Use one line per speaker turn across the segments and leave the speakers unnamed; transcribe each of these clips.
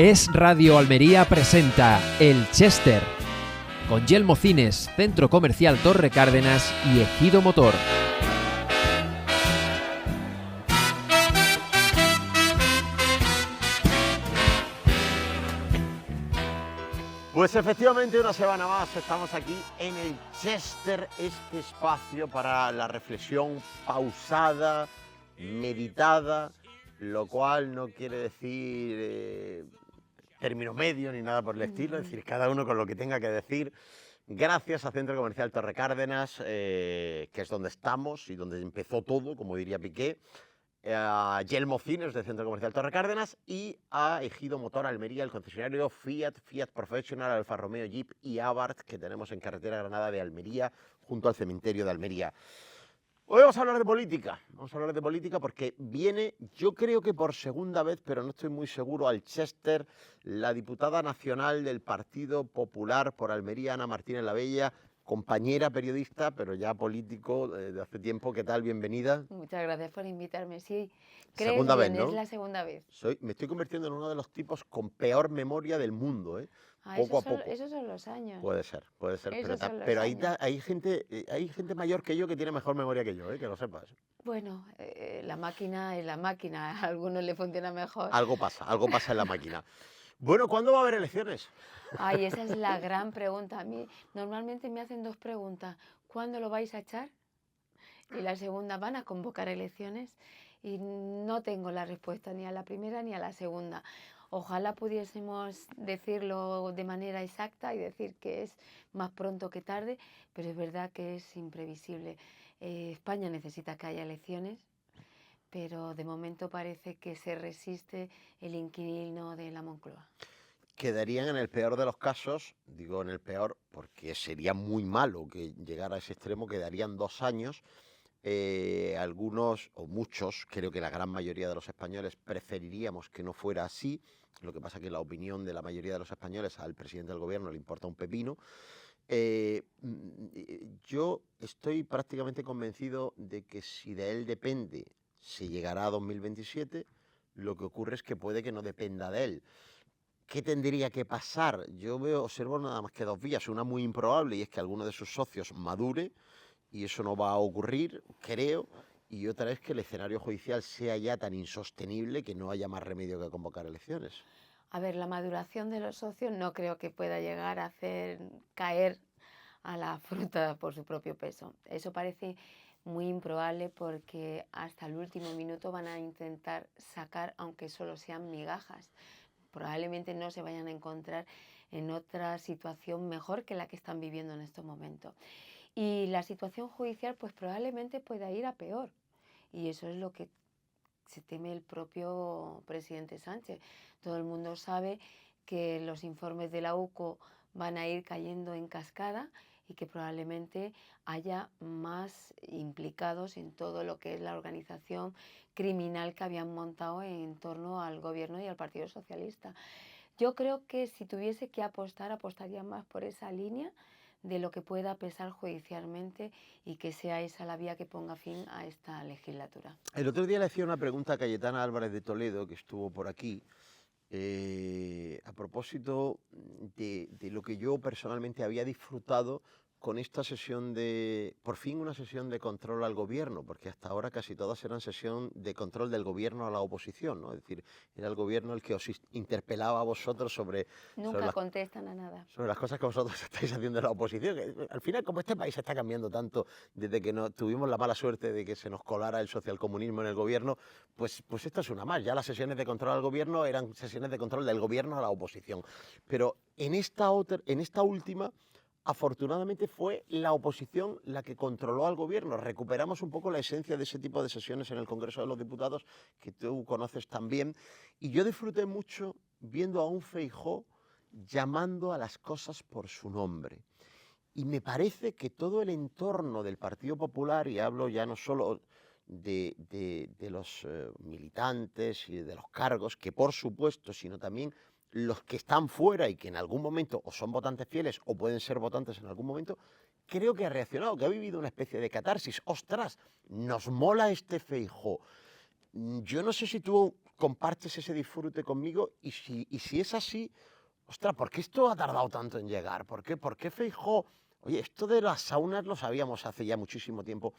Es Radio Almería presenta El Chester, con Yelmo Cines, Centro Comercial Torre Cárdenas y Ejido Motor.
Pues efectivamente una semana más estamos aquí en el Chester, este espacio para la reflexión pausada, meditada, lo cual no quiere decir término medio ni nada por el estilo, es decir, cada uno con lo que tenga que decir. Gracias a Centro Comercial Torre Cárdenas, que es donde estamos y donde empezó todo, como diría Piqué, a Yelmo Cines de Centro Comercial Torre Cárdenas y a Ejido Motor Almería, el concesionario Fiat Professional, Alfa Romeo, Jeep y Abarth que tenemos en carretera Granada de Almería, junto al cementerio de Almería. Hoy vamos a hablar de política porque viene, yo creo que por segunda vez, pero no estoy muy seguro, al Chester, la diputada nacional del Partido Popular por Almería, Ana Martínez Labella, compañera periodista, pero ya político de hace tiempo. ¿Qué tal? Bienvenida.
Muchas gracias por invitarme. Sí, crees
Segunda
bien,
vez, ¿no?
es la segunda vez.
Me estoy convirtiendo en uno de los tipos con peor memoria del mundo, ¿eh? Poco a poco.
Esos son los años.
Puede ser,
Esos son los
pero
años.
hay gente mayor que yo que tiene mejor memoria que yo, que lo sepas.
Bueno, la máquina es la máquina, a algunos le funciona mejor.
Algo pasa en la máquina. Bueno, ¿cuándo va a haber elecciones?
Ay, esa es la gran pregunta. A mí normalmente me hacen dos preguntas. ¿Cuándo lo vais a echar? Y la segunda, ¿van a convocar elecciones? Y no tengo la respuesta ni a la primera ni a la segunda. Ojalá pudiésemos decirlo de manera exacta y decir que es más pronto que tarde, pero es verdad que es imprevisible. España necesita que haya elecciones, pero de momento parece que se resiste el inquilino de la Moncloa.
Quedarían en el peor de los casos, digo en el peor porque sería muy malo que llegara a ese extremo, quedarían 2 años. Algunos o muchos, creo que la gran mayoría de los españoles preferiríamos que no fuera así. Lo que pasa es que la opinión de la mayoría de los españoles al presidente del gobierno le importa un pepino. Yo estoy prácticamente convencido de que si de él depende, se llegará a 2027. Lo que ocurre es que puede que no dependa de él. ¿Qué tendría que pasar? Observo nada más que 2 vías, una muy improbable y es que alguno de sus socios madure, y eso no va a ocurrir, creo, y otra es que el escenario judicial sea ya tan insostenible que no haya más remedio que convocar elecciones.
A ver, la maduración de los socios no creo que pueda llegar a hacer caer a la fruta por su propio peso. Eso parece muy improbable porque hasta el último minuto van a intentar sacar, aunque solo sean migajas. Probablemente no se vayan a encontrar en otra situación mejor que la que están viviendo en estos momentos. Y la situación judicial pues probablemente pueda ir a peor. Y eso es lo que se teme el propio presidente Sánchez. Todo el mundo sabe que los informes de la UCO van a ir cayendo en cascada y que probablemente haya más implicados en todo lo que es la organización criminal que habían montado en torno al gobierno y al Partido Socialista. Yo creo que si tuviese que apostar, apostaría más por esa línea de lo que pueda pesar judicialmente y que sea esa la vía que ponga fin a esta legislatura.
El otro día le hacía una pregunta a Cayetana Álvarez de Toledo, que estuvo por aquí, a propósito de lo que yo personalmente había disfrutado con esta sesión por fin una sesión de control al gobierno, porque hasta ahora casi todas eran sesión de control del gobierno a la oposición, ¿no? Es decir, era el gobierno el que os interpelaba a vosotros sobre
Contestan a nada.
Sobre las cosas que vosotros estáis haciendo en la oposición. Al final, como este país está cambiando tanto desde que tuvimos la mala suerte de que se nos colara el socialcomunismo en el gobierno, pues esta es una más. Ya las sesiones de control al gobierno eran sesiones de control del gobierno a la oposición. Pero en esta última, afortunadamente fue la oposición la que controló al gobierno. Recuperamos un poco la esencia de ese tipo de sesiones en el Congreso de los Diputados, que tú conoces también. Y yo disfruté mucho viendo a un Feijóo llamando a las cosas por su nombre. Y me parece que todo el entorno del Partido Popular, y hablo ya no solo de los militantes y de los cargos, que por supuesto, sino también los que están fuera y que en algún momento o son votantes fieles o pueden ser votantes en algún momento, creo que ha reaccionado, que ha vivido una especie de catarsis. ¡Ostras! Nos mola este Feijóo. Yo no sé si tú compartes ese disfrute conmigo y si es así, ostras, ¿por qué esto ha tardado tanto en llegar? ¿Por qué Feijóo? Oye, esto de las saunas lo sabíamos hace ya muchísimo tiempo.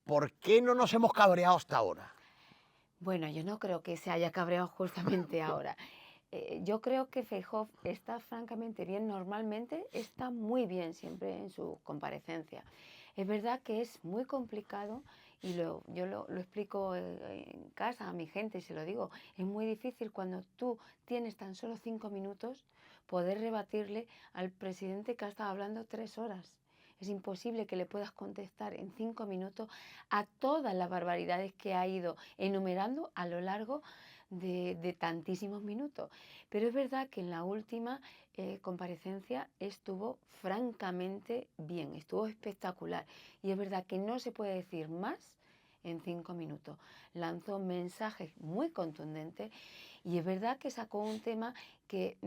¿Por qué no nos hemos cabreado hasta ahora?
Bueno, yo no creo que se haya cabreado justamente ahora. Yo creo que Feijóo está francamente bien, normalmente está muy bien siempre en su comparecencia. Es verdad que es muy complicado y yo lo explico en casa a mi gente y se lo digo, es muy difícil cuando tú tienes tan solo 5 minutos poder rebatirle al presidente que ha estado hablando 3 horas. Es imposible que le puedas contestar en 5 minutos a todas las barbaridades que ha ido enumerando a lo largo de tantísimos minutos. Pero es verdad que en la última comparecencia estuvo francamente bien, estuvo espectacular. Y es verdad que no se puede decir más en 5 minutos. Lanzó mensajes muy contundentes y es verdad que sacó un tema que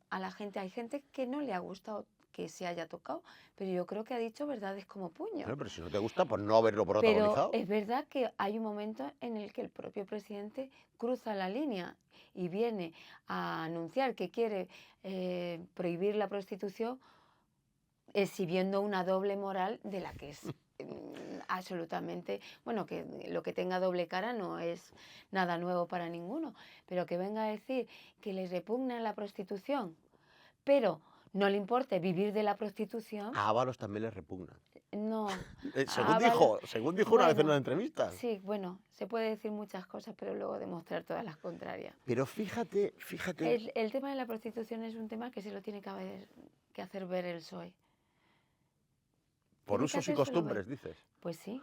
a la gente, hay gente que no le ha gustado que se haya tocado, pero yo creo que ha dicho verdades como puño.
Bueno, pero si no te gusta, pues no haberlo
Pero
protagonizado.
es verdad que hay un momento en el que el propio presidente cruza la línea y viene a anunciar que quiere prohibir la prostitución, exhibiendo una doble moral de la que es absolutamente, bueno, que lo que tenga doble cara no es nada nuevo para ninguno, pero que venga a decir que le repugna la prostitución, pero no le importe vivir de la prostitución,
A Ábalos también le repugna.
no.
Según dijo una vez en una entrevista.
Sí, bueno, se puede decir muchas cosas, pero luego demostrar todas las contrarias.
Pero fíjate.
El tema de la prostitución es un tema que se lo tiene que hacer ver el PSOE.
Por
Tiene que
usos y
hacérselo ver.
costumbres, dices.
Pues sí.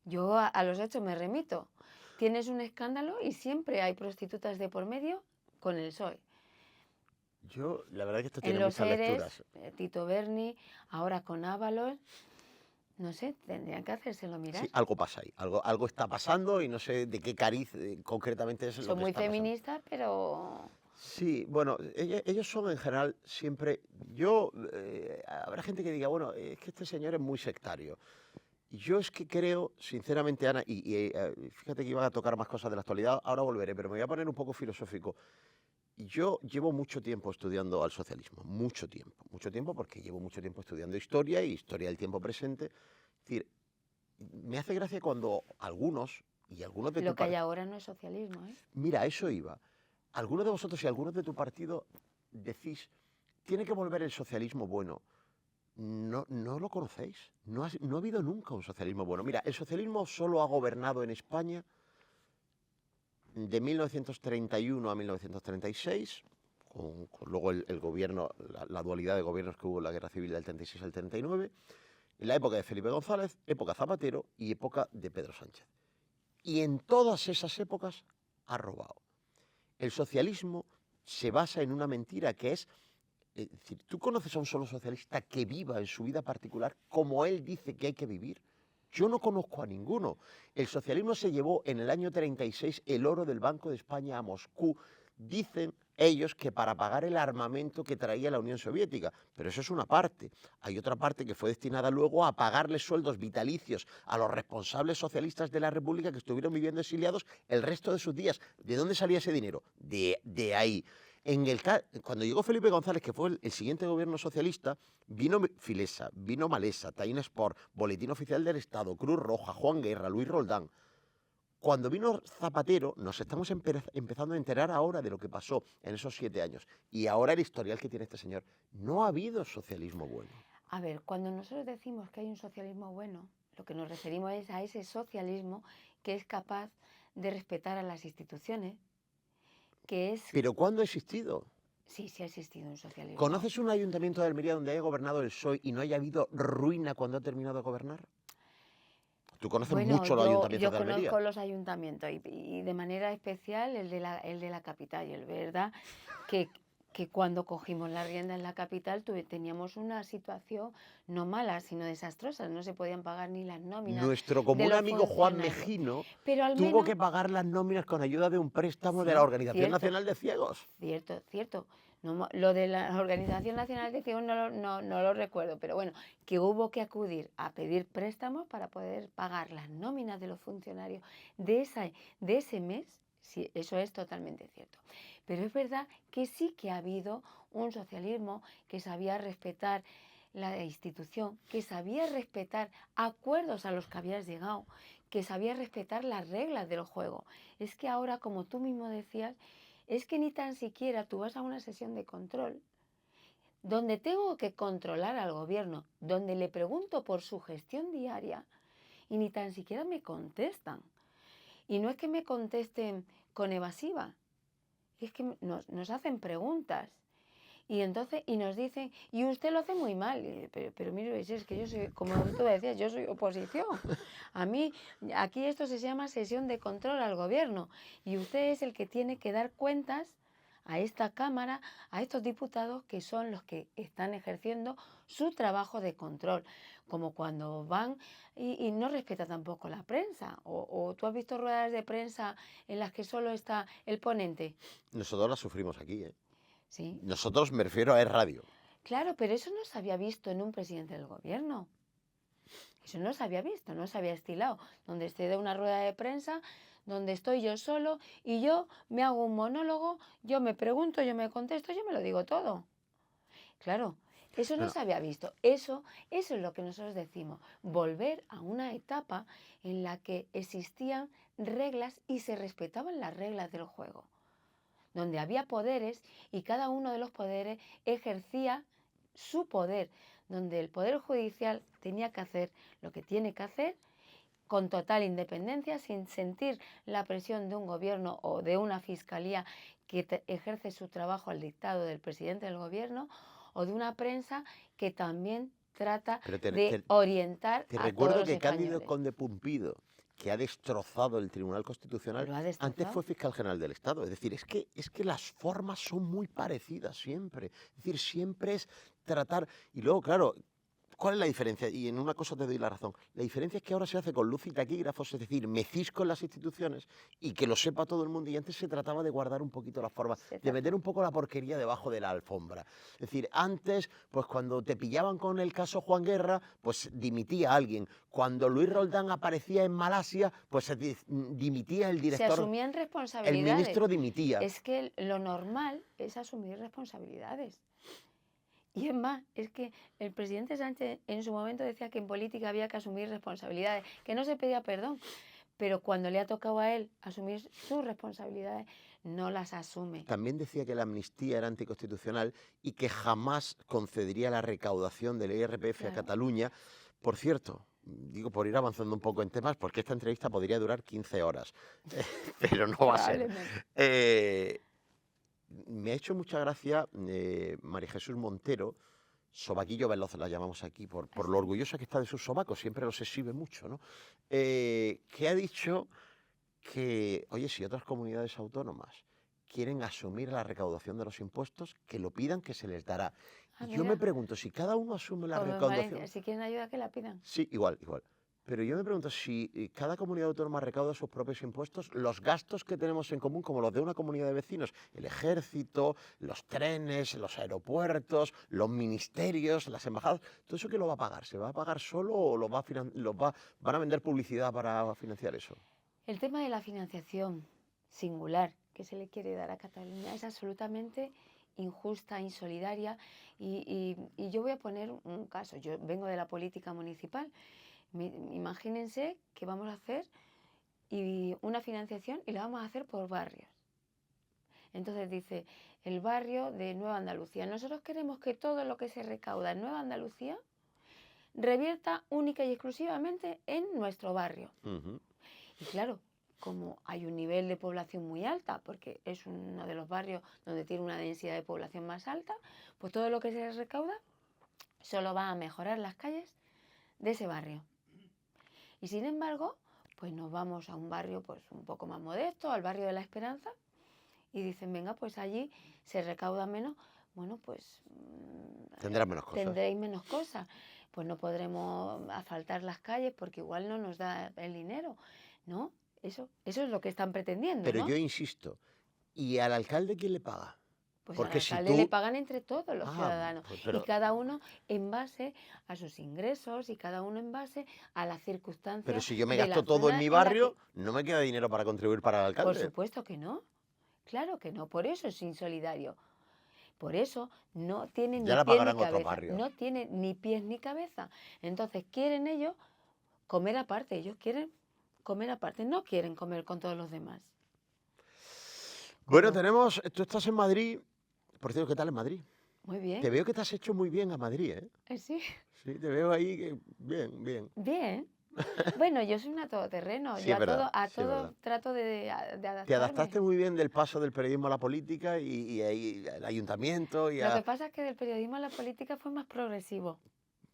Yo a los hechos me remito. Tienes un escándalo y siempre hay prostitutas de por medio con el PSOE.
Yo, la verdad es que esto
En
tiene
los
muchas
ERES,
lecturas.
Tito Berni, ahora con Ábalos, no sé, tendrían que hacérselo mirar.
Sí, algo pasa ahí, algo está pasando y no sé de qué cariz concretamente es lo
Son
que
muy
está pasando.
feministas, pero
Sí, bueno, ellos son en general siempre. Habrá gente que diga, bueno, es que este señor es muy sectario. Y yo es que creo, sinceramente, Ana, fíjate que iba a tocar más cosas de la actualidad, ahora volveré, pero me voy a poner un poco filosófico. Yo llevo mucho tiempo estudiando al socialismo, mucho tiempo porque llevo mucho tiempo estudiando historia y historia del tiempo presente. Es decir, me hace gracia cuando algunos de
lo
tu
que hay
partido.
ahora no es socialismo, ¿eh?
Mira, eso iba. Algunos de vosotros y algunos de tu partido decís, tiene que volver el socialismo bueno. No lo conocéis. No ha habido nunca un socialismo bueno. Mira, el socialismo solo ha gobernado en España de 1931 a 1936, con luego el gobierno, la dualidad de gobiernos que hubo en la Guerra Civil del 36 al 39, en la época de Felipe González, época Zapatero y época de Pedro Sánchez. Y en todas esas épocas ha robado. El socialismo se basa en una mentira que es decir, ¿tú conoces a un solo socialista que viva en su vida particular como él dice que hay que vivir? Yo no conozco a ninguno. El socialismo se llevó en el año 36 el oro del Banco de España a Moscú. Dicen ellos que para pagar el armamento que traía la Unión Soviética, pero eso es una parte. Hay otra parte que fue destinada luego a pagarles sueldos vitalicios a los responsables socialistas de la República que estuvieron viviendo exiliados el resto de sus días. ¿De dónde salía ese dinero? De ahí. Cuando llegó Felipe González, que fue el siguiente gobierno socialista, vino Filesa, vino Malesa, Taína Sport, Boletín Oficial del Estado, Cruz Roja, Juan Guerra, Luis Roldán. Cuando vino Zapatero, nos estamos empezando a enterar ahora de lo que pasó en esos 7 años. Y ahora el historial que tiene este señor. No ha habido socialismo bueno.
A ver, cuando nosotros decimos que hay un socialismo bueno, lo que nos referimos es a ese socialismo que es capaz de respetar a las instituciones, que es...
¿Pero cuándo ha existido?
Sí ha existido un socialismo.
¿Conoces un ayuntamiento de Almería donde haya gobernado el PSOE y no haya habido ruina cuando ha terminado de gobernar? Tú conoces mucho los ayuntamientos de Almería.
Yo conozco los ayuntamientos y de manera especial el de la capital. Y es verdad que que cuando cogimos la rienda en la capital teníamos una situación no mala, sino desastrosa. No se podían pagar ni las nóminas
Nuestro
de
común
los
amigo Juan
funcionarios.
Mejino
Pero al
tuvo
menos,
que pagar las nóminas con ayuda de un préstamo de
sí,
la Organización
cierto,
Nacional de Ciegos.
cierto, cierto. No, lo de la Organización Nacional de Ciegos no lo recuerdo, pero bueno, que hubo que acudir a pedir préstamos para poder pagar las nóminas de los funcionarios de ese mes. Sí, eso es totalmente cierto. Pero es verdad que sí que ha habido un socialismo que sabía respetar la institución, que sabía respetar acuerdos a los que habías llegado, que sabía respetar las reglas del juego. Es que ahora, como tú mismo decías, es que ni tan siquiera tú vas a una sesión de control donde tengo que controlar al gobierno, donde le pregunto por su gestión diaria y ni tan siquiera me contestan. Y no es que me contesten con evasiva, es que nos hacen preguntas. Y entonces, y nos dicen, y usted lo hace muy mal. Pero mire, es que yo soy, como tú decías, yo soy oposición. A mí, aquí esto se llama sesión de control al gobierno. Y usted es el que tiene que dar cuentas a esta Cámara, a estos diputados que son los que están ejerciendo su trabajo de control. Como cuando van y no respeta tampoco la prensa. O tú has visto ruedas de prensa en las que solo está el ponente.
Nosotros la sufrimos aquí, ¿eh?
Sí.
Nosotros, me refiero a Radio.
Claro, pero eso no se había visto en un presidente del gobierno. Eso no se había visto, no se había estilado. Donde esté de una rueda de prensa, donde estoy yo solo y yo me hago un monólogo, yo me pregunto, yo me contesto, yo me lo digo todo. Claro, eso no
Bueno,
se había visto. Eso es lo que nosotros decimos. Volver a una etapa en la que existían reglas y se respetaban las reglas del juego, donde había poderes y cada uno de los poderes ejercía su poder, donde el Poder Judicial tenía que hacer lo que tiene que hacer con total independencia, sin sentir la presión de un gobierno o de una fiscalía que ejerce su trabajo al dictado del presidente del gobierno, o de una prensa que también trata
pero
de orientar
te
a todos
recuerdo
los
que Cándido
españoles.
Conde Pumpido, que ha destrozado el Tribunal Constitucional,
Lo ha
antes
destrozado.
fue fiscal general del Estado. Es decir, es que las formas son muy parecidas siempre. Es decir, siempre es tratar... Y luego, claro, ¿cuál es la diferencia? Y en una cosa te doy la razón. La diferencia es que ahora se hace con luz y taquígrafos, es decir, me cisco en las instituciones y que lo sepa todo el mundo. Y antes se trataba de guardar un poquito la forma, de meter un poco la porquería debajo de la alfombra. Es decir, antes, pues cuando te pillaban con el caso Juan Guerra, pues dimitía alguien. Cuando Luis Roldán aparecía en Malasia, pues dimitía el
Se
director.
asumían
El
responsabilidades.
ministro dimitía.
Es que lo normal es asumir responsabilidades. Y es más, es que el presidente Sánchez en su momento decía que en política había que asumir responsabilidades, que no se pedía perdón, pero cuando le ha tocado a él asumir sus responsabilidades, no las asume.
También decía que la amnistía era anticonstitucional y que jamás concedería la recaudación del IRPF a
Claro.
Cataluña. Por cierto, digo por ir avanzando un poco en temas, porque esta entrevista podría durar 15 horas, pero no va a ser.
Probablemente.
Me ha hecho mucha gracia María Jesús Montero, Sobaquillo Veloz la llamamos aquí, por lo orgullosa que está de sus sobacos, siempre los exhibe mucho, ¿no? Que ha dicho que, oye, si otras comunidades autónomas quieren asumir la recaudación de los impuestos, que lo pidan, que se les dará.
Ah,
Y yo
mira.
me pregunto, si cada uno asume la
Como en
recaudación...
Valencia, si quieren ayuda que la pidan.
Sí, igual. Pero yo me pregunto, si cada comunidad autónoma recauda sus propios impuestos, los gastos que tenemos en común, como los de una comunidad de vecinos, el ejército, los trenes, los aeropuertos, los ministerios, las embajadas, ¿todo eso qué lo va a pagar? ¿Se va a pagar solo o van a vender publicidad para financiar eso?
El tema de la financiación singular que se le quiere dar a Cataluña es absolutamente injusta, insolidaria y yo voy a poner un caso. Yo vengo de la política municipal. Imagínense que vamos a hacer una financiación y la vamos a hacer por barrios. Entonces dice, el barrio de Nueva Andalucía. Nosotros queremos que todo lo que se recauda en Nueva Andalucía revierta única y exclusivamente en nuestro barrio. Y claro, como hay un nivel de población muy alta, porque es uno de los barrios donde tiene una densidad de población más alta, pues todo lo que se recauda solo va a mejorar las calles de ese barrio. Y sin embargo, pues nos vamos a un barrio pues un poco más modesto, al barrio de La Esperanza, y dicen, venga, pues allí se recauda menos, bueno, pues
Tendrás menos cosas.
tendréis menos cosas. Pues no podremos asfaltar las calles porque igual no nos da el dinero, ¿no? Eso es lo que están pretendiendo,
Pero
¿no?
yo insisto, ¿y al alcalde quién le paga?
Pues al
Porque si
alcalde le
tú...
pagan entre todos los
Ah,
ciudadanos
pues
y
pero,
cada uno en base a sus ingresos y cada uno en base a las
pero
circunstancias
si yo me
de la
gasto todo en
zona
mi
en la que...
barrio, no me queda dinero para contribuir para el
Por
alcalde.
supuesto que no, claro que no, por eso es insolidario. Por eso no tiene
Ya
ni
la
pies ni
pagarán otros
cabeza,
barrios.
no tiene ni pies ni cabeza. Entonces quieren ellos comer aparte, ellos quieren comer aparte, no quieren comer con todos los demás.
Bueno,
Con lo-
tú estás en Madrid. Por cierto, ¿qué tal en Madrid?
Muy
Te
bien,
veo que te has hecho muy bien a Madrid, ¿eh?
sí,
Sí, te veo ahí bien, bien.
bien. Bueno, yo soy una todoterreno,
Sí,
yo
es verdad,
a
sí, es
todo
verdad.
trato de
Te
adaptarme.
adaptaste muy bien del paso del periodismo a la política y ahí al ayuntamiento y
Lo que
a...
pasa es que del periodismo a la política fue más progresivo,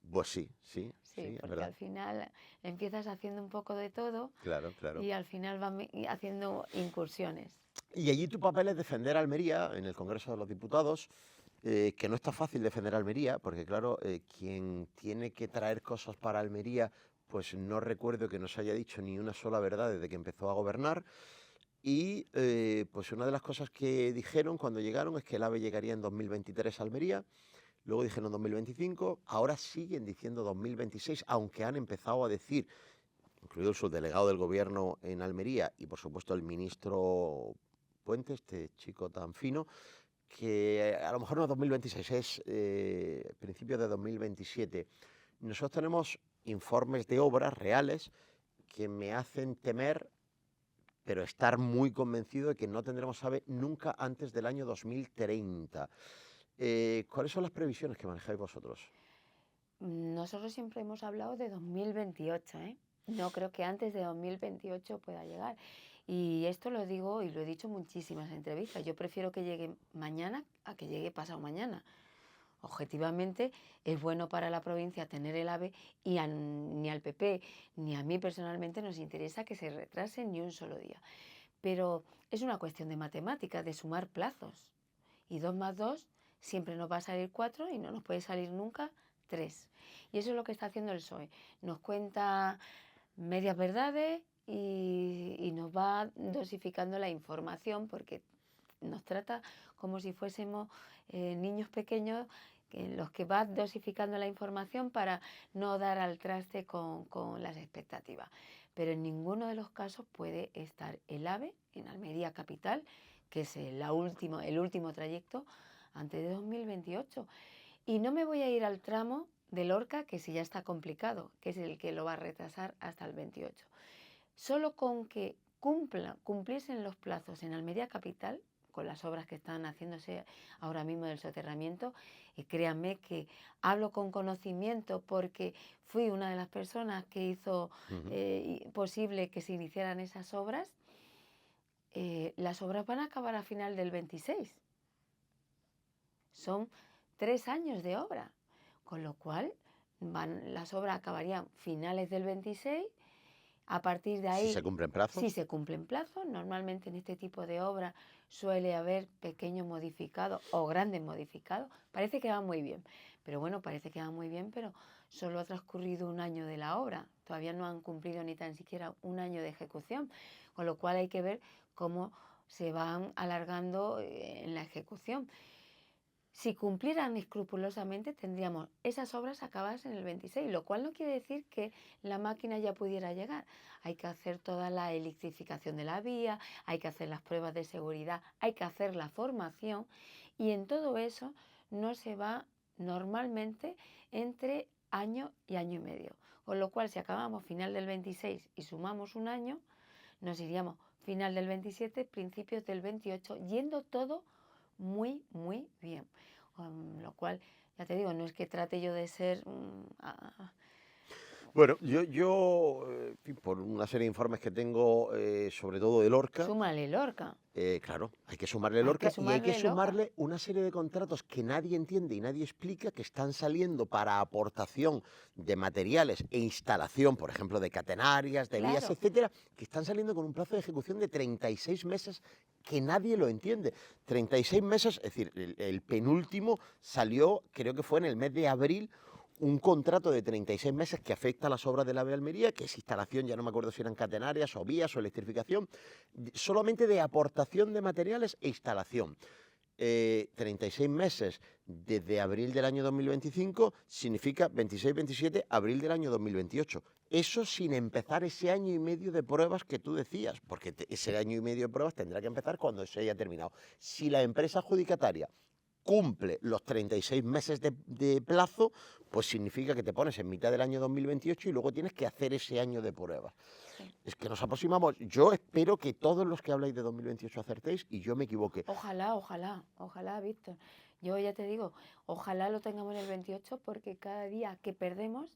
Pues sí, sí, sí,
sí,
es
porque
verdad.
al final empiezas haciendo un poco de todo
Claro, claro.
y al final vas haciendo incursiones.
Y allí tu papel es defender a Almería en el Congreso de los Diputados, que no está fácil defender a Almería, porque claro, quien tiene que traer cosas para Almería, pues no recuerdo que nos haya dicho ni una sola verdad desde que empezó a gobernar. Y pues una de las cosas que dijeron cuando llegaron es que el AVE llegaría en 2023 a Almería, luego dijeron 2025, ahora siguen diciendo 2026, aunque han empezado a decir, incluido el subdelegado del gobierno en Almería y por supuesto el ministro Puente, este chico tan fino, que a lo mejor no es 2026, es principios de 2027. Nosotros tenemos informes de obras reales que me hacen temer, pero estar muy convencido de que no tendremos AVE nunca antes del año 2030. ¿Cuáles son las previsiones que manejáis vosotros?
Nosotros siempre hemos hablado de 2028, ¿eh? No creo que antes de 2028 pueda llegar. Y esto lo digo y lo he dicho en muchísimas entrevistas. Yo prefiero que llegue mañana a que llegue pasado mañana. Objetivamente es bueno para la provincia tener el AVE y ni al PP ni a mí personalmente nos interesa que se retrase ni un solo día. Pero es una cuestión de matemáticas, de sumar plazos. Y 2 más 2 siempre nos va a salir 4 y no nos puede salir nunca 3. Y eso es lo que está haciendo el PSOE. Nos cuenta medias verdades y nos va dosificando la información porque nos trata como si fuésemos niños pequeños en los que va dosificando la información para no dar al traste con las expectativas. Pero en ninguno de los casos puede estar el AVE en Almería Capital, que es el último trayecto, antes de 2028. Y no me voy a ir al tramo de Lorca, que sí ya está complicado, que es el que lo va a retrasar hasta el 28. Solo con que cumpliesen los plazos en Almería Capital, con las obras que están haciéndose ahora mismo del soterramiento, y créanme que hablo con conocimiento porque fui una de las personas que hizo posible que se iniciaran esas obras, las obras van a acabar a final del 26. Son 3 años de obra, con lo cual las obras acabarían finales del 26. A partir de ahí,
Si se cumplen plazos.
si se cumplen plazos, normalmente en este tipo de obras suele haber pequeños modificados o grandes modificados. Parece que va muy bien, pero bueno, parece que va muy bien, pero solo ha transcurrido un año de la obra. Todavía no han cumplido ni tan siquiera un año de ejecución, con lo cual hay que ver cómo se van alargando en la ejecución. Si cumplieran escrupulosamente, tendríamos esas obras acabadas en el 26, lo cual no quiere decir que la máquina ya pudiera llegar. Hay que hacer toda la electrificación de la vía, hay que hacer las pruebas de seguridad, hay que hacer la formación y en todo eso no se va normalmente entre año y año y medio. Con lo cual, si acabamos final del 26 y sumamos un año, nos iríamos final del 27, principios del 28, yendo todo muy, muy bien. Con lo cual, ya te digo, no es que trate yo de ser
Bueno, en fin, por una serie de informes que tengo, sobre todo de Lorca,
Súmale Lorca.
claro, hay que sumarle
Hay que
Lorca y hay que
sumarle Lorca.
sumarle una serie de contratos que nadie entiende y nadie explica, que están saliendo para aportación de materiales e instalación, por ejemplo, de catenarias, de vías,
Claro.
etcétera, que están saliendo con un plazo de ejecución de 36 meses que nadie lo entiende. 36 meses, es decir, el penúltimo salió, creo que fue en el mes de abril, un contrato de 36 meses que afecta a las obras de la AVE Almería, que es instalación, ya no me acuerdo si eran catenarias o vías o electrificación, solamente de aportación de materiales e instalación. 36 meses desde abril del año 2025 significa 26-27 abril del año 2028. Eso sin empezar ese año y medio de pruebas que tú decías, porque ese año y medio de pruebas tendrá que empezar cuando se haya terminado. Si la empresa adjudicataria cumple los 36 meses de plazo, pues significa que te pones en mitad del año 2028 y luego tienes que hacer ese año de pruebas.
Sí.
Es que nos aproximamos. Yo espero que todos los que habláis de 2028 acertéis y yo me equivoque.
Ojalá, Víctor. Yo ya te digo, ojalá lo tengamos en el 28 porque cada día que perdemos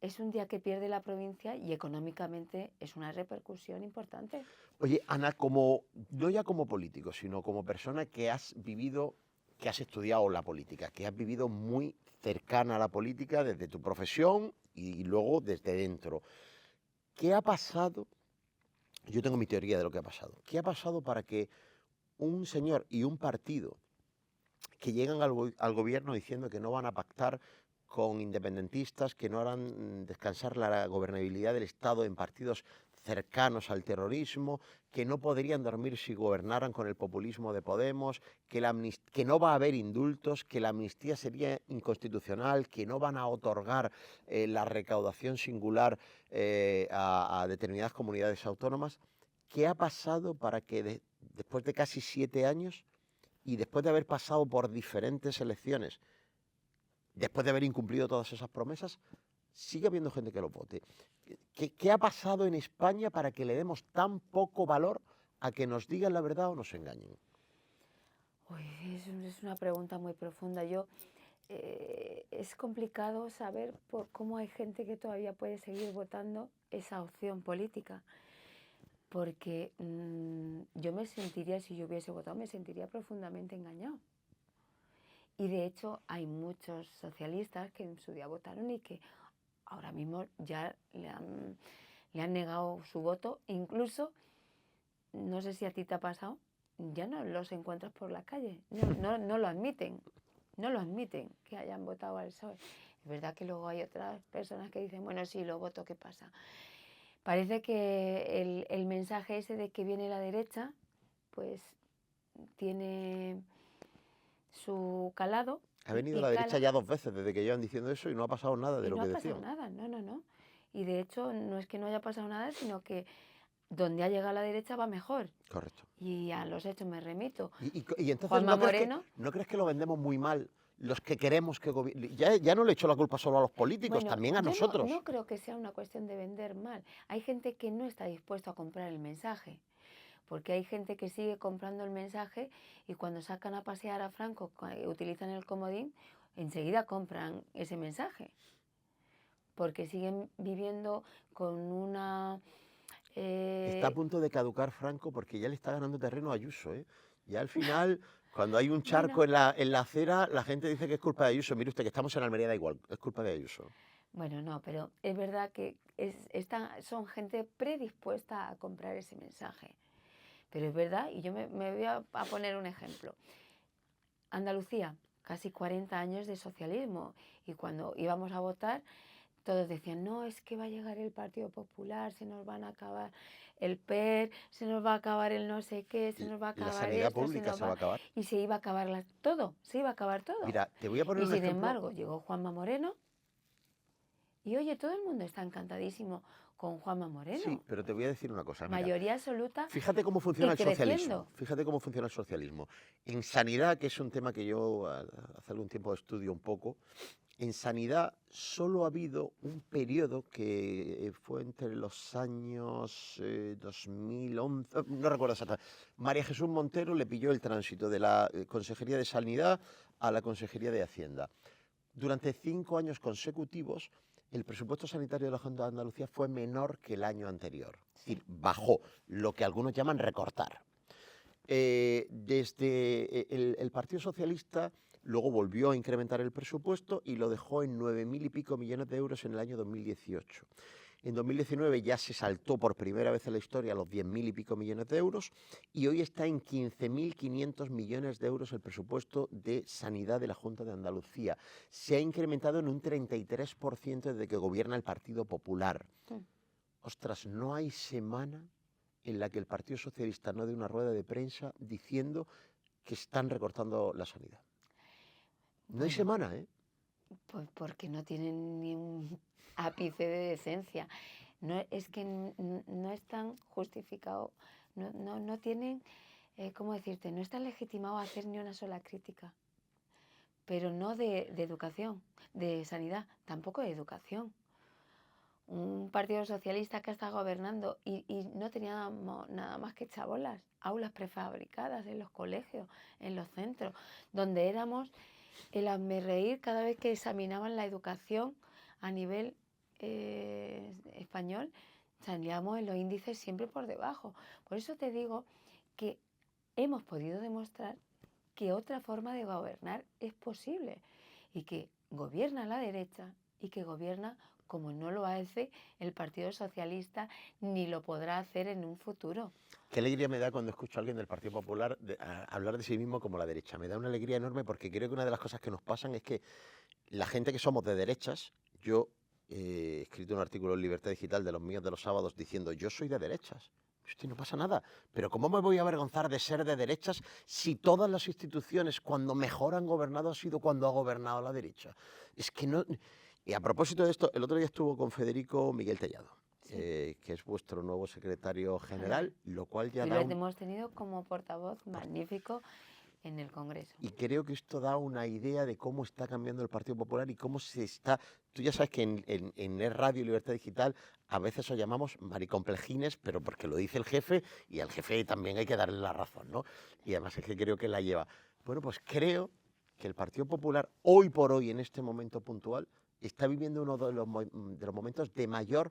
es un día que pierde la provincia y económicamente es una repercusión importante.
Oye, Ana, no ya como político, sino como persona que has vivido, que has estudiado la política, que has vivido muy cercana a la política desde tu profesión y luego desde dentro. ¿Qué ha pasado? Yo tengo mi teoría de lo que ha pasado. ¿Qué ha pasado para que un señor y un partido que llegan al gobierno diciendo que no van a pactar con independentistas, que no harán descansar la gobernabilidad del Estado en partidos cercanos al terrorismo, que no podrían dormir si gobernaran con el populismo de Podemos, que no va a haber indultos, que la amnistía sería inconstitucional, que no van a otorgar la recaudación singular a determinadas comunidades autónomas? ¿Qué ha pasado para que después de casi 7 años y después de haber pasado por diferentes elecciones, después de haber incumplido todas esas promesas, sigue habiendo gente que lo vote? ¿Qué ha pasado en España para que le demos tan poco valor a que nos digan la verdad o nos engañen?
Uy, es una pregunta muy profunda. Es complicado saber cómo hay gente que todavía puede seguir votando esa opción política. Porque yo me sentiría, si yo hubiese votado, me sentiría profundamente engañado. Y de hecho hay muchos socialistas que en su día votaron y que ahora mismo ya le han negado su voto. Incluso, no sé si a ti te ha pasado, ya no los encuentras por la calle, no lo admiten, no lo admiten que hayan votado al PSOE. Es verdad que luego hay otras personas que dicen, bueno, sí, lo voto, ¿qué pasa? Parece que el mensaje ese de que viene la derecha, pues tiene su calado.
Ha venido la derecha ya 2 veces desde que llevan diciendo eso y no ha pasado nada de lo que decían.
No ha pasado nada, no. Y de hecho no es que no haya pasado nada, sino que donde ha llegado la derecha va mejor.
Correcto.
Y a los hechos me remito.
Y entonces
Juanma Moreno,
¿no crees que lo vendemos muy mal los que queremos que gobierne? Ya no le echo la culpa solo a los políticos,
bueno,
también a
yo
nosotros.
No creo que sea una cuestión de vender mal. Hay gente que no está dispuesta a comprar el mensaje. Porque hay gente que sigue comprando el mensaje y cuando sacan a pasear a Franco, utilizan el comodín, enseguida compran ese mensaje. Porque siguen viviendo con una...
Está a punto de caducar Franco porque ya le está ganando terreno a Ayuso, ¿eh? Ya al final, cuando hay un charco
Bueno,
en la acera, la gente dice que es culpa de Ayuso. Mire usted que estamos en Almería, da igual, es culpa de Ayuso.
Bueno, no, pero es verdad que son gente predispuesta a comprar ese mensaje. Pero es verdad, y yo me voy a poner un ejemplo. Andalucía, casi 40 años de socialismo, y cuando íbamos a votar, todos decían, no, es que va a llegar el Partido Popular, se nos van a acabar el PER, se nos va a acabar el no sé qué, se nos va a acabar
la sanidad
esto,
pública se va a acabar.
Y se iba a acabar todo, se iba a acabar todo.
Mira, te voy a poner
y
un
sin
ejemplo.
embargo, llegó Juanma Moreno, y oye, todo el mundo está encantadísimo con Juanma Moreno.
Sí, pero te voy a decir una cosa. Mira,
mayoría absoluta.
Fíjate cómo funciona el
creciendo.
socialismo. Fíjate cómo funciona el socialismo. En sanidad, que es un tema que yo hace algún tiempo estudio un poco, en sanidad solo ha habido un periodo que fue entre los años 2011, no recuerdo exactamente. María Jesús Montero le pilló el tránsito de la Consejería de Sanidad a la Consejería de Hacienda. Durante 5 años consecutivos, el presupuesto sanitario de la Junta de Andalucía fue menor que el año anterior. Es decir, bajó, lo que algunos llaman recortar. Desde el Partido Socialista luego volvió a incrementar el presupuesto y lo dejó en 9.000 y pico millones de euros en el año 2018. En 2019 ya se saltó por primera vez en la historia los 10.000 y pico millones de euros y hoy está en 15.500 millones de euros el presupuesto de sanidad de la Junta de Andalucía. Se ha incrementado en un 33% desde que gobierna el Partido Popular. Ostras, no hay semana en la que el Partido Socialista no dé una rueda de prensa diciendo que están recortando la sanidad. No hay semana, ¿eh?
Pues porque no tienen ni un ápice de decencia. No, es que no están justificados, no tienen, ¿cómo decirte? No están legitimados a hacer ni una sola crítica. Pero no de educación, de sanidad, tampoco de educación. Un partido socialista que está gobernando y no tenía nada más que chabolas, aulas prefabricadas en los colegios, en los centros, donde éramos el hazmerreír cada vez que examinaban la educación a nivel español, salíamos en los índices siempre por debajo. Por eso te digo que hemos podido demostrar que otra forma de gobernar es posible y que gobierna la derecha y que gobierna como no lo hace el Partido Socialista ni lo podrá hacer en un futuro.
Qué alegría me da cuando escucho a alguien del Partido Popular hablar de sí mismo como la derecha. Me da una alegría enorme porque creo que una de las cosas que nos pasan es que la gente que somos de derechas, yo he escrito un artículo en Libertad Digital de los míos de los sábados diciendo yo soy de derechas. Hostia, no pasa nada, pero ¿cómo me voy a avergonzar de ser de derechas si todas las instituciones cuando mejor han gobernado ha sido cuando ha gobernado la derecha? Es que no... Y a propósito de esto, el otro día estuvo con Federico Miguel Tellado, que es vuestro nuevo secretario general, lo cual ya
y
da...
lo hemos tenido como portavoz magnífico en el Congreso.
Y creo que esto da una idea de cómo está cambiando el Partido Popular y cómo se está... Tú ya sabes que en Es Radio y Libertad Digital a veces os llamamos maricomplejines, pero porque lo dice el jefe y al jefe también hay que darle la razón, ¿no? Y además es que creo que la lleva. Bueno, pues creo que el Partido Popular, hoy por hoy, en este momento puntual, está viviendo uno de los momentos de mayor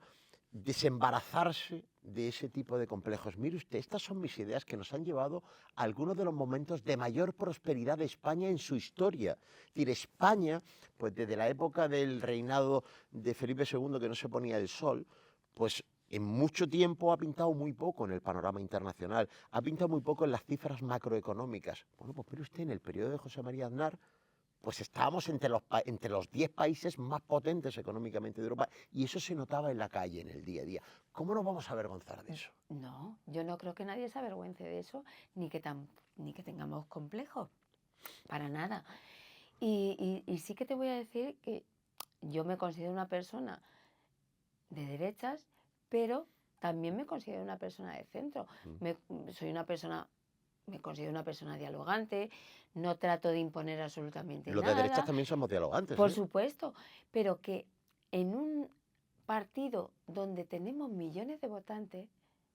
desembarazarse de ese tipo de complejos. Mire usted, estas son mis ideas que nos han llevado a algunos de los momentos de mayor prosperidad de España en su historia. Es decir, España, pues desde la época del reinado de Felipe II, que no se ponía el sol, pues en mucho tiempo ha pintado muy poco en el panorama internacional, ha pintado muy poco en las cifras macroeconómicas. Bueno, pues mire usted, en el periodo de José María Aznar, pues estábamos entre los 10 países más potentes económicamente de Europa y eso se notaba en la calle, en el día a día. ¿Cómo nos vamos a avergonzar de eso?
No, yo no creo que nadie se avergüence de eso, ni que tengamos complejos, para nada. Y sí que te voy a decir que yo me considero una persona de derechas, pero también me considero una persona de centro. Me considero una persona dialogante, no trato de imponer absolutamente nada.
Los de derechas también somos dialogantes.
Por supuesto, pero que en un partido donde tenemos millones de votantes,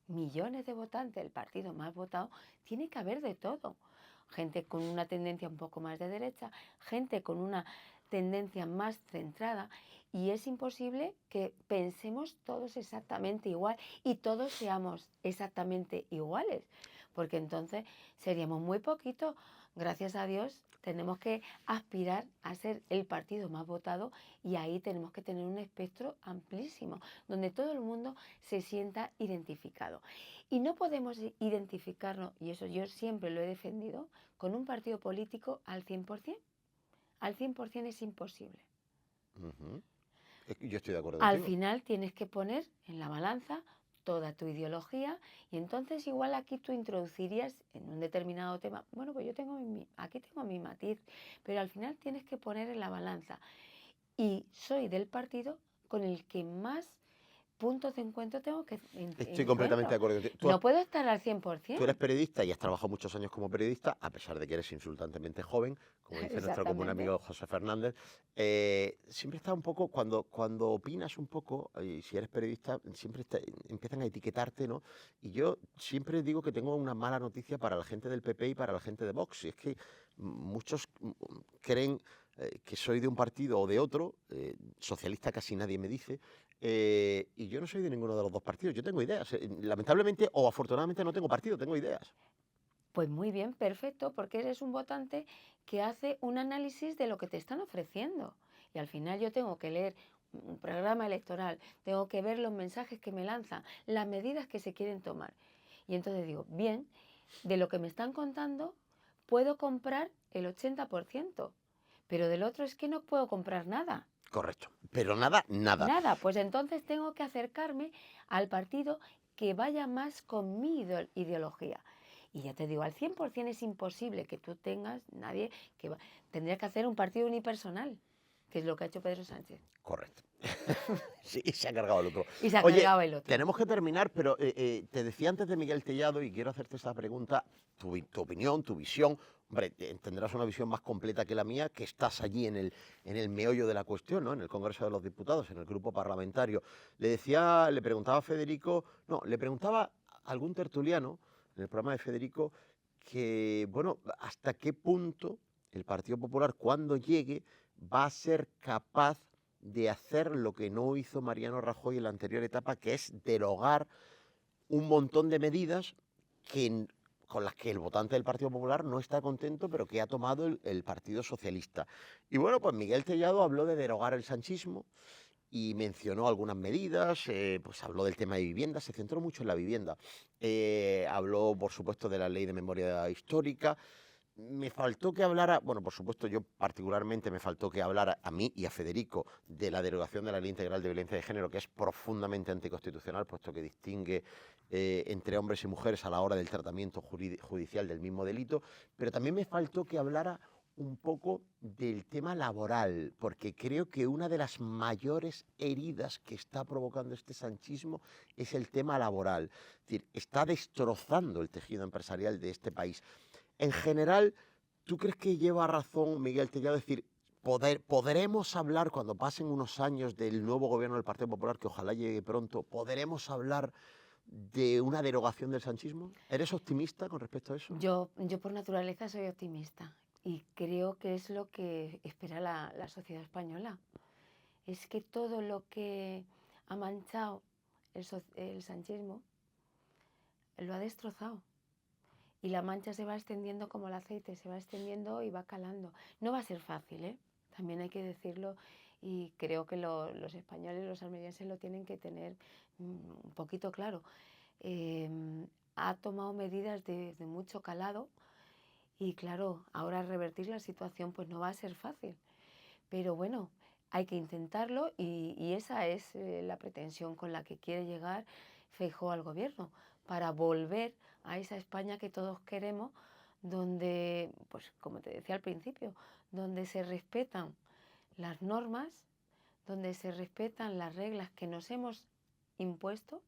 el partido más votado, tiene que haber de todo. Gente con una tendencia un poco más de derecha, gente con una tendencia más centrada, y es imposible que pensemos todos exactamente igual y todos seamos exactamente iguales, porque entonces seríamos muy poquitos. Gracias a Dios tenemos que aspirar a ser el partido más votado y ahí tenemos que tener un espectro amplísimo, donde todo el mundo se sienta identificado. Y no podemos identificarnos, y eso yo siempre lo he defendido, con un partido político al 100%. Al 100% es imposible.
Yo estoy de acuerdo
Al
contigo.
final tienes que poner en la balanza toda tu ideología y entonces igual aquí tú introducirías en un determinado tema, bueno, pues yo aquí tengo mi matiz, pero al final tienes que poner en la balanza. Y soy del partido con el que más puntos de encuentro tengo que
Estoy completamente de acuerdo contigo.
No puedo estar al 100%.
Tú eres periodista y has trabajado muchos años como periodista, a pesar de que eres insultantemente joven, como dice nuestro común amigo José Fernández. Siempre está un poco, cuando opinas un poco, y si eres periodista, siempre empiezan a etiquetarte, ¿no? Y yo siempre digo que tengo una mala noticia para la gente del PP y para la gente de Vox. Y es que muchos creen que soy de un partido o de otro, socialista casi nadie me dice, y yo no soy de ninguno de los dos partidos, yo tengo ideas. Lamentablemente o afortunadamente no tengo partido, tengo ideas.
Pues muy bien, perfecto, porque eres un votante que hace un análisis de lo que te están ofreciendo. Y al final yo tengo que leer un programa electoral, tengo que ver los mensajes que me lanzan, las medidas que se quieren tomar. Y entonces digo, bien, de lo que me están contando puedo comprar el 80%, pero del otro es que no puedo comprar nada.
Correcto, pero nada, nada.
Nada, pues entonces tengo que acercarme al partido que vaya más con mi ideología. Y ya te digo, al 100% es imposible que tú tengas nadie que va. Tendría que hacer un partido unipersonal, que es lo que ha hecho Pedro Sánchez.
Correcto. Sí, se ha cargado el otro.
Y se ha
Oye,
cargado el otro.
tenemos que terminar, pero te decía antes de Miguel Tellado, y quiero hacerte esta pregunta, tu opinión, tu visión. Hombre, tendrás una visión más completa que la mía, que estás allí en el meollo de la cuestión, ¿no? En el Congreso de los Diputados, en el grupo parlamentario. Le preguntaba a Federico, no, le preguntaba a algún tertuliano en el programa de Federico que, bueno, hasta qué punto el Partido Popular, cuando llegue, va a ser capaz de hacer lo que no hizo Mariano Rajoy en la anterior etapa, que es derogar un montón de medidas con las que el votante del Partido Popular no está contento, pero que ha tomado el Partido Socialista. Y bueno, pues Miguel Tellado habló de derogar el sanchismo y mencionó algunas medidas, pues habló del tema de vivienda, se centró mucho en la vivienda. Habló, por supuesto, de la ley de memoria histórica. Me faltó que hablara, bueno, por supuesto, yo particularmente me faltó que hablara a mí y a Federico de la derogación de la Ley Integral de Violencia de Género, que es profundamente anticonstitucional, puesto que distingue entre hombres y mujeres a la hora del tratamiento judicial del mismo delito, pero también me faltó que hablara un poco del tema laboral, porque creo que una de las mayores heridas que está provocando este sanchismo es el tema laboral. Es decir, está destrozando el tejido empresarial de este país. En general, ¿tú crees que lleva razón Miguel Tellado? Es decir, ¿podremos hablar cuando pasen unos años del nuevo gobierno del Partido Popular, que ojalá llegue pronto, podremos hablar de una derogación del sanchismo? ¿Eres optimista con respecto a eso?
Yo por naturaleza soy optimista y creo que es lo que espera la sociedad española. Es que todo lo que ha manchado el sanchismo lo ha destrozado. Y la mancha se va extendiendo como el aceite, se va extendiendo y va calando. No va a ser fácil, ¿eh? También hay que decirlo, y creo que los españoles, los almerienses lo tienen que tener un poquito claro. Ha tomado medidas de mucho calado y claro, ahora revertir la situación pues no va a ser fácil. Pero bueno, hay que intentarlo y esa es la pretensión con la que quiere llegar Feijóo al gobierno, para volver a esa España que todos queremos, donde, pues como te decía al principio, donde se respetan las normas, donde se respetan las reglas que nos hemos impuesto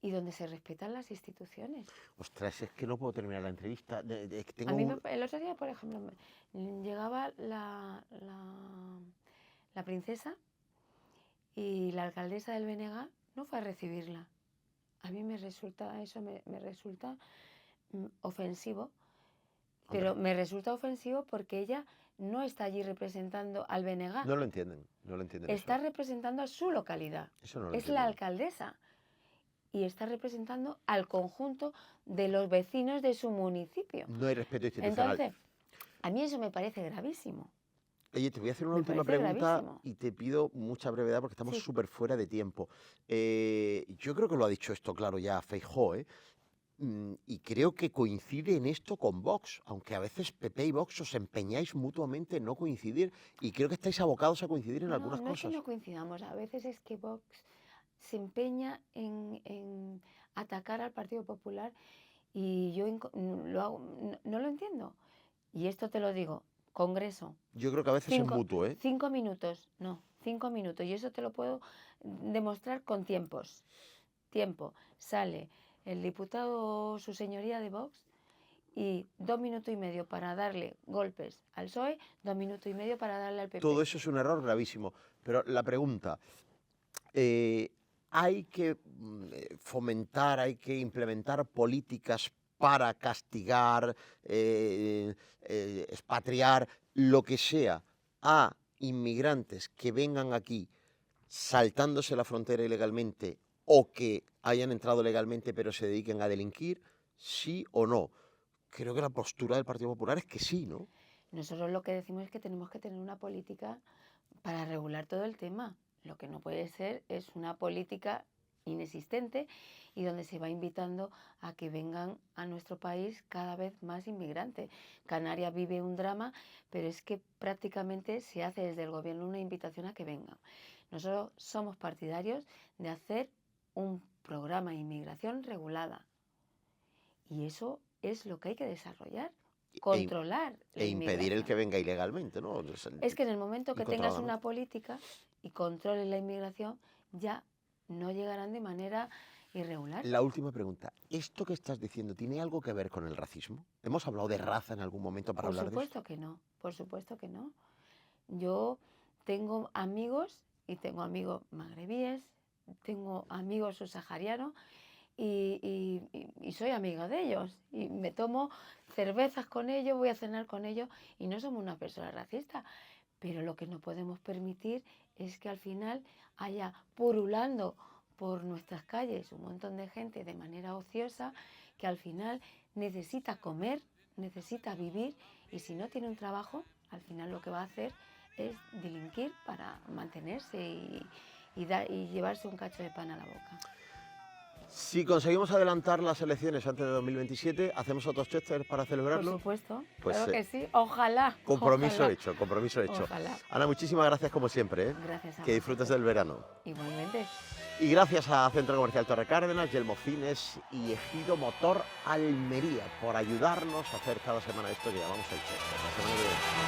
y donde se respetan las instituciones.
Ostras, es que no puedo terminar la entrevista.
A mí el otro día, por ejemplo, llegaba la princesa y la alcaldesa del BNG no fue a recibirla. A mí me resulta ofensivo, pero me resulta ofensivo porque ella no está allí representando al BNG.
No lo entienden, no lo entienden.
Está representando a su localidad.
Eso no lo
es
entienden.
la alcaldesa y está representando al conjunto de los vecinos de su municipio.
No hay respeto institucional.
Entonces, a mí eso me parece gravísimo.
Oye, te voy a hacer una última pregunta y te pido mucha brevedad porque estamos súper fuera de tiempo. Yo creo que lo ha dicho esto claro ya Feijóo, y creo que coincide en esto con Vox, aunque a veces PP y Vox os empeñáis mutuamente en no coincidir y creo que estáis abocados a coincidir en algunas cosas.
No es que no coincidamos, a veces es que Vox se empeña en atacar al Partido Popular y yo no lo entiendo. Y esto te lo digo, Congreso.
Yo creo que a veces es mutuo,
5 minutos, no, 5 minutos. Y eso te lo puedo demostrar con tiempos. Tiempo. Sale el diputado, su señoría de Vox, y 2 minutos y medio para darle golpes al PSOE, 2 minutos y medio para darle al PP.
Todo eso es un error gravísimo. Pero la pregunta, ¿hay que fomentar, hay que implementar políticas para castigar, expatriar, lo que sea a inmigrantes que vengan aquí saltándose la frontera ilegalmente o que hayan entrado legalmente pero se dediquen a delinquir? ¿Sí o no? Creo que la postura del Partido Popular es que sí, ¿no?
Nosotros lo que decimos es que tenemos que tener una política para regular todo el tema. Lo que no puede ser es una política inexistente y donde se va invitando a que vengan a nuestro país cada vez más inmigrantes. Canarias vive un drama, pero es que prácticamente se hace desde el gobierno una invitación a que vengan. Nosotros somos partidarios de hacer un programa de inmigración regulada y eso es lo que hay que desarrollar. Controlar la
E impedir el
inmigración.
que venga ilegalmente, ¿no?
Es que en el momento que tengas
incontrolado, ¿no?
una política y controles la inmigración, ya no llegarán de manera irregular.
La última pregunta. ¿Esto que estás diciendo tiene algo que ver con el racismo? ¿Hemos hablado de raza en algún momento para
Por
hablar de
supuesto que no, por supuesto que no. Yo tengo amigos y tengo amigos magrebíes, tengo amigos subsaharianos y soy amiga de ellos y me tomo cervezas con ellos, voy a cenar con ellos y no somos una persona racista, pero lo que no podemos permitir es que al final haya purulando por nuestras calles un montón de gente de manera ociosa que al final necesita comer, necesita vivir y si no tiene un trabajo, al final lo que va a hacer es delinquir para mantenerse y llevarse un cacho de pan a la boca.
Si conseguimos adelantar las elecciones antes de 2027, ¿hacemos otros Chester para celebrarlo?
Por supuesto,
Pues,
claro que sí, ojalá.
Compromiso
ojalá,
hecho, compromiso hecho.
Ojalá.
Ana, muchísimas gracias como siempre, ¿eh?
Gracias a
Que disfrutes
vosotros.
del verano.
Igualmente.
Y gracias a Centro Comercial Torre Cárdenas, Yelmo Fines y Ejido Motor Almería por ayudarnos a hacer cada semana esto que llamamos el Chester. La semana que viene.